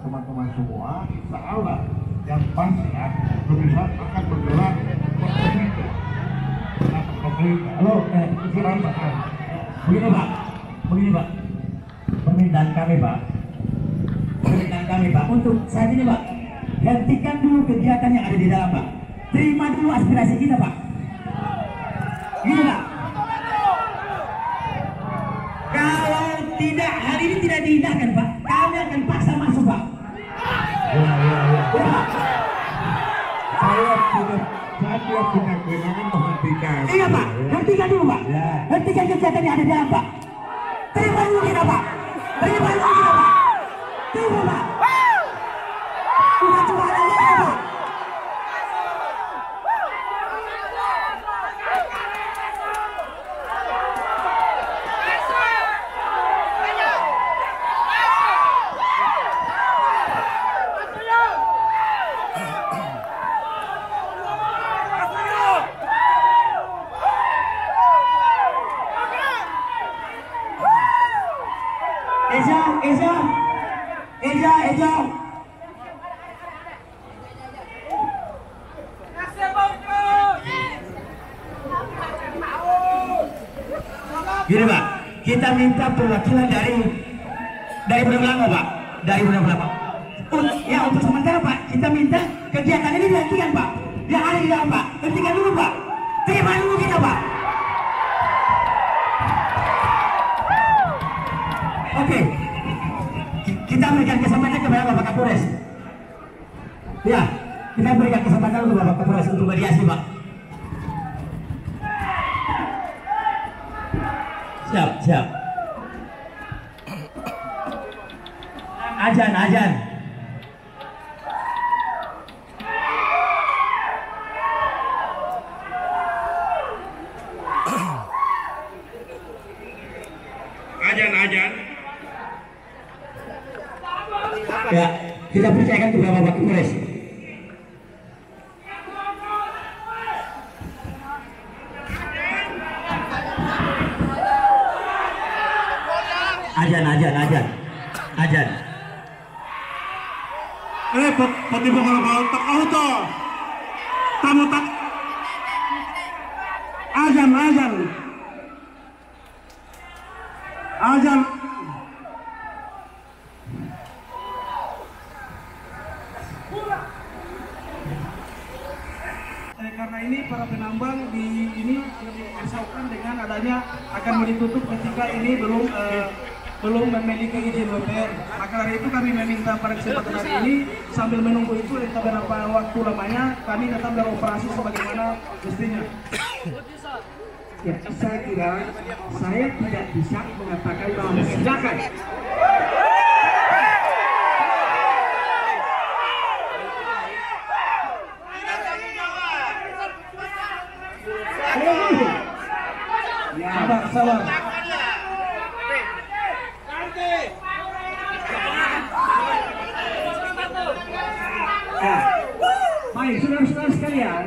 teman-teman semua, insya Allah yang pasti ya, Indonesia akan bergerak berkomitmen. Halo, begini Pak, permintaan kami Pak, untuk saat ini Pak, hentikan dulu kegiatan yang ada di dalam Pak, terima dulu aspirasi kita Pak, gini Pak. Kalau tidak, hari ini tidak diindahkan Pak, kami akan paksa masuk Pak. Saya punya kewenangan menghentikan. Iya Pak, hentikan dulu Pak, hentikan kegiatan yang ada di dalam Pak. Terima dulu kita Pak, terima dulu kita Pak, terima Pak. Bukan cuma ada kita Pak. Eja. Gini Pak, kita minta perwakilan dari Belanga Pak, dari Belanga. Ya untuk sementara Pak, kita minta kegiatan ini dihentikan Pak. Yang ada di dalam Pak, hentikan dulu Pak. Terima dulu kita Pak. Oke. Kita berikan kesempatan kepada Bapak Kapolres. Ya, kita berikan kesempatan untuk Bapak Kapolres untuk mediasi, Pak. Siap. Ajan. Ajan. Ya, kita percayakan kepada Bapak Kapolres. Ajan. Pati mo kalau tak auto. Tamu tak. Ajan. Karena ini para penambang di ini disahkan dengan adanya akan ditutup ketika ini belum memiliki izin BPR. Maka dari itu kami meminta pada kesempatan hari ini sambil menunggu itu entah berapa waktu lamanya kami tetap beroperasi sebagaimana mestinya. Ya, saya kira saya tidak bisa mengatakan bahwa silakan. Sabar. Baik, saudara-saudara sekalian,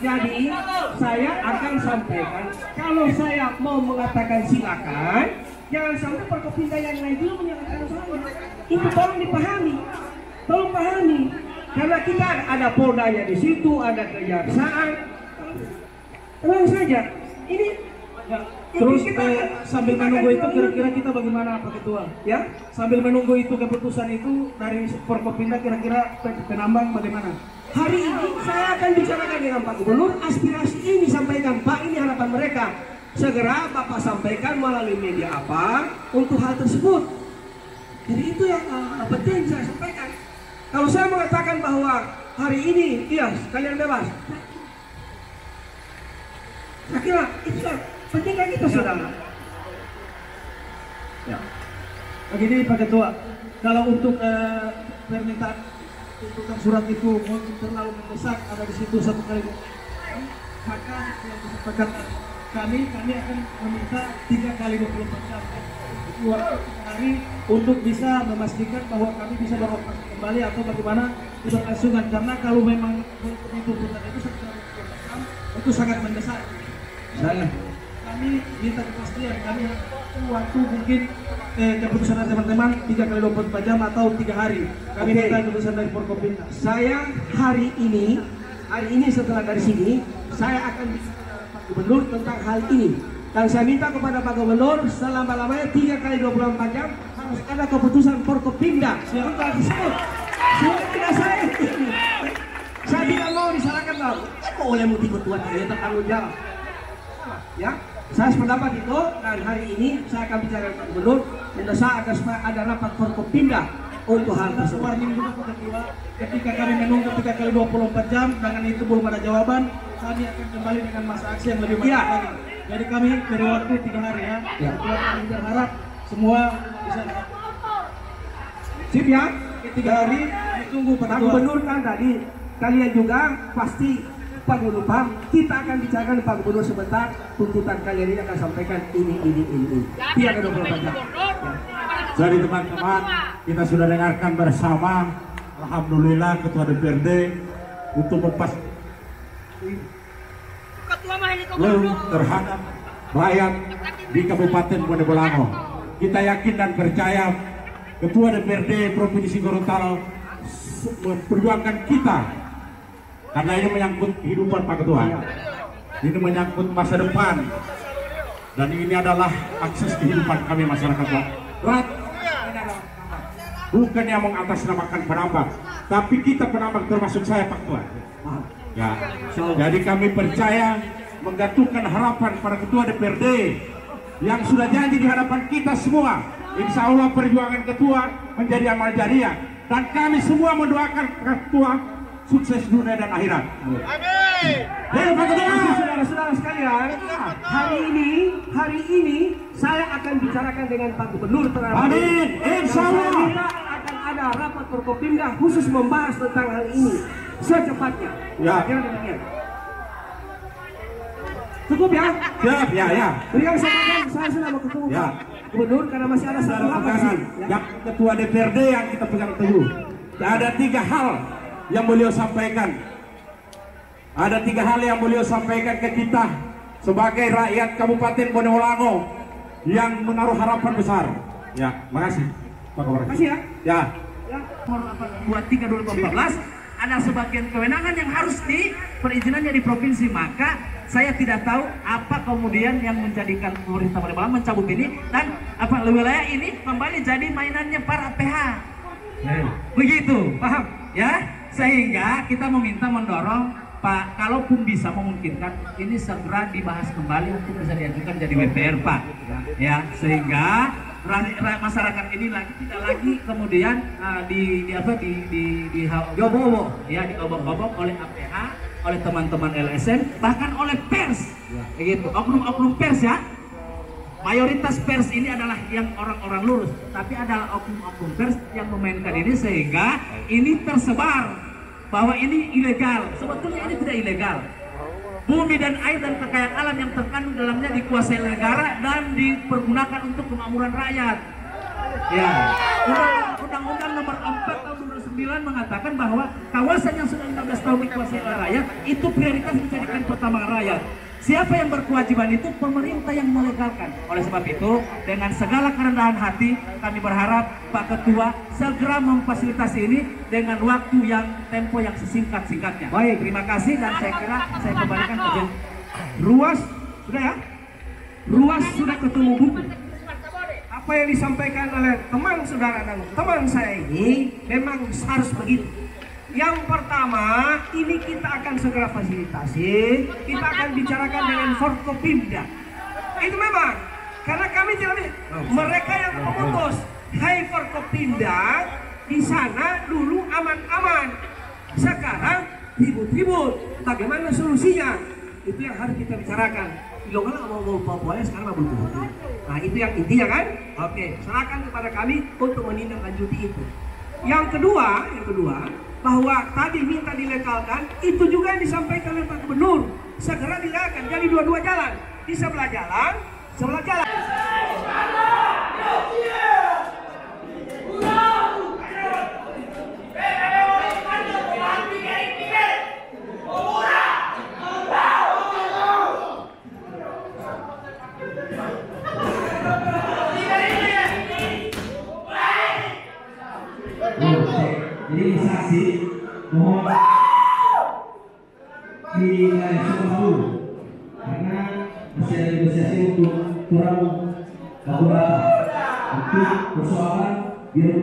jadi saya akan sampaikan, kalau saya mau mengatakan silakan, jangan sampai Forkopimda yang lain juga menyatakan saya. Itu tolong dipahami, karena kita ada Poldanya di situ, ada kejaksaan, tenang saja. Ini Terus sambil menunggu itu kira-kira kita bagaimana Pak Ketua? Ya, sambil menunggu itu keputusan itu dari Forkopimda kira-kira penambang bagaimana? Hari ini saya akan bicarakan dengan Pak Gubernur, aspirasi ini disampaikan, Pak, ini harapan mereka. Segera Bapak sampaikan melalui media apa untuk hal tersebut. Jadi itu yang penting saya sampaikan. Kalau saya mengatakan bahwa hari ini, iya, kalian bebas. Saya kira itu penting kan kita saudara. Ya. Begini Pak Ketua, kalau untuk permintaan tuntutan surat itu terlalu mendesak ada di situ satu kali, maka yang disepakati kami akan meminta 3 kali 24 jam waktu hari untuk bisa memastikan bahwa kami bisa beroperasi kembali atau bagaimana keberlangsungan, karena kalau memang tuntutan itu itu sangat mendesak. Kami minta kepastian, kami waktu mungkin keputusan dari teman-teman 3 kali 24 jam atau 3 hari. Kami Oke. minta keputusan dari Forkopimda. Saya hari ini setelah dari sini saya akan bicara dengan Pak Gubernur tentang hal ini. Dan saya minta kepada Pak Gubernur selama-lamanya 3 kali 24 jam harus ada keputusan Forkopimda untuk hal tersebut. Sehingga tidak saya ini. Saya tidak mau disalahkan bahwa kok oleh muti ketua tidak tertanggung jawab. Ya, saya sependapat itu dan hari ini saya akan bicara dengan Pak Gubernur mendesak agar supaya ada rapat Forkopimda untuk hal tersebut. Warning juga Pak Ketua, ketika kami menunggu 3 kali 24 jam dengan itu belum ada jawaban, kami akan kembali dengan masa aksi yang lebih banyak Iya. lagi. Jadi kami beri waktu 3 hari ya. Iya. Ketua kami berharap semua bisa Sip ya. 3 hari ditunggu Pak Pak Ketua. Gubernur kan tadi kalian juga pasti Pak Gubernur paham. Kita akan bicarakan Pak Gubernur sebentar. Tuntutan kalian ini akan sampaikan ini. Tidak ada 24 jam. Ya. Jadi teman-teman, kita sudah dengarkan bersama, alhamdulillah Ketua DPRD untuk terhadap rakyat di Kabupaten Bonebolango. Kita yakin dan percaya Ketua DPRD Provinsi Gorontalo memperjuangkan kita karena ini menyangkut kehidupan Pak Ketua. Ini menyangkut masa depan dan ini adalah akses kehidupan kami masyarakat Pak. Bukan yang mengatasnamakan penambang, tapi kita penambang termasuk saya Pak Ketua. Ya, jadi kami percaya menggantungkan harapan pada Ketua DPRD yang sudah janji di hadapan kita semua. Insya Allah perjuangan Ketua menjadi amal jariah dan kami semua mendoakan Ketua sukses dunia dan akhirat. Amin. Pak Ketua. Saudara-saudara sekalian, hari ini saya akan bicarakan dengan Pak Gubernur terhadap Amin. Insya Allah. Dan saya minta akan ada rapat Forkopimda khusus membahas tentang hal ini secepatnya. Ya. Kira demikian. Cukup ya? Siap, ya. Berikan kesempatan saya sudah mau ketemu Ya. Pak Gubernur karena masih ada satu Saudara rapat pegangan sih. Ya. yang Ketua DPRD yang kita pegang teguh. Ada 3 hal yang beliau sampaikan. Ada 3 hal yang beliau sampaikan ke kita sebagai rakyat Kabupaten Bonebolango yang menaruh harapan besar. Ya, makasih Pak Gubernur. Makasih ya. Ya. Ya. 23/2014 ada sebagian kewenangan yang harus di perizinannya di provinsi, maka saya tidak tahu apa kemudian yang menjadikan pemerintah Bonebolango mencabut ini dan apa wilayah ini kembali jadi mainannya para PH. Begitu, paham ya? Sehingga kita meminta mendorong Pak, kalaupun bisa memungkinkan ini segera dibahas kembali untuk bisa diajukan jadi WPR Pak. Ya, sehingga masyarakat ini lagi tidak lagi kemudian diobok-obok ya, diobok-obok oleh APH, oleh teman-teman LSM, bahkan oleh pers. Begitu, oknum-oknum pers ya. Mayoritas pers ini adalah yang orang-orang lurus, tapi adalah oknum-oknum pers yang memainkan ini sehingga ini tersebar bahwa ini ilegal. Sebetulnya ini tidak ilegal. Bumi dan air dan kekayaan alam yang terkandung dalamnya dikuasai negara dan dipergunakan untuk kemakmuran rakyat. Ya, Undang-Undang Nomor 4 Tahun 2009 mengatakan bahwa kawasan yang sudah 15 tahun dikuasai oleh rakyat itu prioritas dijadikan pertambangan rakyat. Siapa yang berkewajiban itu? Pemerintah yang melegalkan. Oleh sebab itu, dengan segala kerendahan hati, kami berharap Pak Ketua segera memfasilitasi ini dengan waktu yang tempo yang sesingkat-singkatnya. Baik, terima kasih dan saya kira saya kembalikan ke Ruas sudah ya? Ruas sudah ketemu buku. Apa yang disampaikan oleh teman saudara dan teman saya ini memang harus begitu. Yang pertama, ini kita akan segera fasilitasi, kita akan bicarakan dengan Forkopimda. Itu memang, karena kami tidak mereka yang memutus. Hai Forkopimda, di sana dulu aman-aman, sekarang ribut-ribut. Bagaimana solusinya? Itu yang harus kita bicarakan. Kalau mau boleh sekarang butuh. Nah itu yang intinya kan? Oke, serahkan kepada kami untuk menindaklanjuti itu. Yang kedua, bahwa tadi minta dilegalkan, itu juga yang disampaikan oleh Pak Gubernur. Segera dilegalkan, jadi dua-dua jalan. Di sebelah jalan. Jadi saksi mohon dilakukan dulu karena masih ada negosiasi untuk kurang untuk persoalan biar